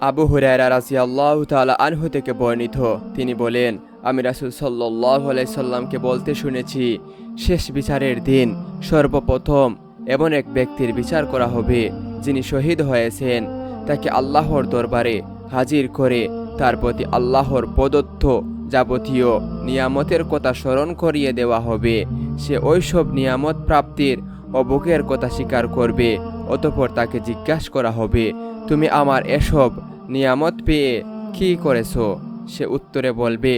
আবু হুরায়রা রাদিয়াল্লাহু তাআলা আনহু থেকে বর্ণিত, তিনি বলেন, আমি রাসূল সাল্লাল্লাহু আলাইহি সাল্লামকে বলতে শুনেছি, শেষ বিচারের দিন সর্বপ্রথম এমন এক ব্যক্তির বিচার করা হবে যিনি শহীদ হয়েছেন। তাকে আল্লাহর দরবারে হাজির করে তার প্রতি আল্লাহর প্রদত্ত যাবতীয় নিয়ামতের কথা স্মরণ করিয়ে দেওয়া হবে। সে ওইসব নিয়ামত প্রাপ্তির ও ভোগের কথা স্বীকার করবে। অতঃপর তাকে জিজ্ঞাসা করা হবে, তুমি আমার এসব নিয়ামত পেয়ে কি করেছো? সে উত্তরে বলবে,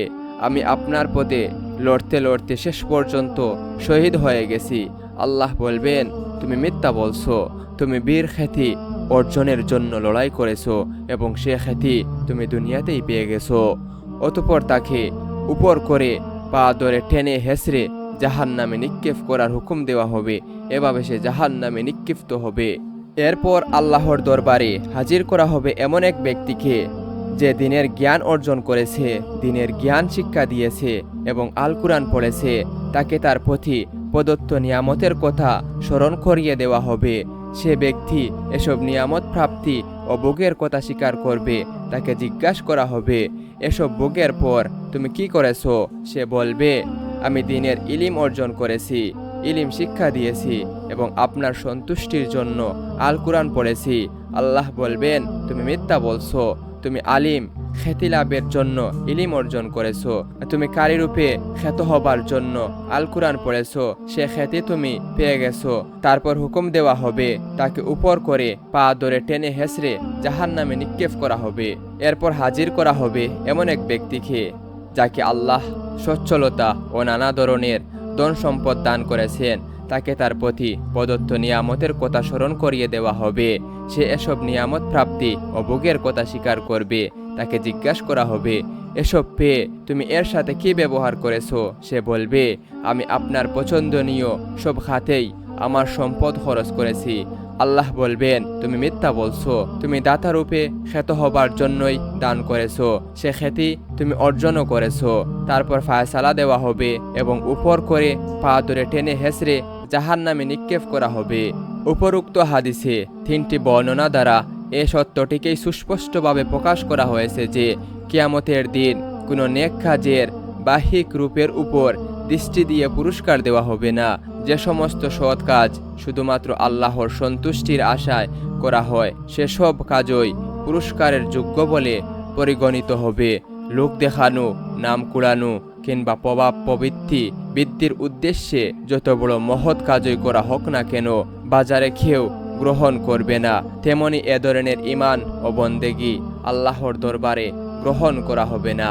আমি আপনার পথে লড়তে লড়তে শেষ পর্যন্ত শহীদ হয়ে গেছি। আল্লাহ বলবেন, তুমি মিথ্যা বলছো, তুমি বীর খ্যাতি অর্জনের জন্য লড়াই করেছো এবং সে খ্যাতি তুমি দুনিয়াতেই পেয়ে গেছো। অতঃপর তাকে উপর করে পা ধরে টেনে হেসড়ে জাহান্নামে নিক্ষেপ করার হুকুম দেওয়া হবে। এভাবে সে জাহান্নামে নিক্ষিপ্ত হবে। এরপর আল্লাহর দরবারে হাজির করা হবে এমন এক ব্যক্তিকে যে দিনের জ্ঞান অর্জন করেছে, দিনের জ্ঞান শিক্ষা দিয়েছে এবং আল কুরআন পড়েছে। তাকে তার প্রতি প্রদত্ত নিয়ামতের কথা স্মরণ করিয়ে দেওয়া হবে। সে ব্যক্তি এসব নিয়ামত প্রাপ্তি ও ভোগের কথা স্বীকার করবে। তাকে জিজ্ঞাসা করা হবে, এসব ভোগের পর তুমি কি করেছো? সে বলবে, আমি দিনের ইলিম অর্জন করেছি, ইলিম শিক্ষা দিয়েছি এবং আপনার সন্তুষ্টির জন্য আল কুরআন পড়েছি। আল্লাহ বলবেন, তুমি মিথ্যা বলছো, তুমি আলিম খ্যাতি লাভের জন্য ইলিম অর্জন করেছো, তুমি কারি রূপে খ্যাত হবার জন্য আল কুরআন পড়েছো, সে খ্যাতি তুমি পেয়ে গেছো। তারপর হুকুম দেওয়া হবে, তাকে উপর করে পা ধরে টেনে হেসড়ে জাহান্নামে নিক্ষেপ করা হবে। এরপর হাজির করা হবে এমন এক ব্যক্তিকে যাকে আল্লাহ সচ্ছলতা ও নানা ধরনের ধন সম্পদ দান করেছেন। তাকে তার প্রতি প্রদত্ত নিয়ামতের কথা স্মরণ করিয়ে দেওয়া হবে। সে এসব নিয়ামত প্রাপ্তি ও ভোগের কথা স্বীকার করবে। তাকে জিজ্ঞাসা করা হবে, এসব পেয়ে তুমি এর সাথে কি ব্যবহার করেছো? সে বলবে, আমি আপনার পছন্দনীয় সব খাতেই আমার সম্পদ খরচ করেছি। আল্লাহ বলবেন, তুমি মিথ্যা বলছো, তুমি দাতা রূপে খ্যাত হবার জন্যই দান করেছো, সে খ্যাতি তুমি অর্জনও করেছো। তারপর ফায়সালা দেওয়া হবে এবং উপর করে পা ধরে টেনে হেসড়ে জাহান্নামে নিক্ষেপ করা হবে। উপরোক্ত হাদিসে 3টি বর্ণনা দ্বারা এ সত্যটিকেই সুস্পষ্টভাবে প্রকাশ করা হয়েছে যে কিয়ামতের দিন কোনো নেক কাজের বাহ্যিক রূপের উপর দৃষ্টি দিয়ে পুরস্কার দেওয়া হবে না। যে সমস্ত সৎ কাজ শুধুমাত্র আল্লাহর সন্তুষ্টির আশায় করা হয়, সেসব কাজই পুরস্কারের যোগ্য বলে পরিগণিত হবে। লোক দেখানো, নাম কুড়ানো কিংবা প্রভাব প্রবৃত্তি বৃদ্ধির উদ্দেশ্যে যত বড় মহৎ কাজই করা হোক না কেন, বাজারে কেউ গ্রহণ করবে না। তেমনি এ ধরনের ঈমান ও বন্দেগী আল্লাহর দরবারে গ্রহণ করা হবে না।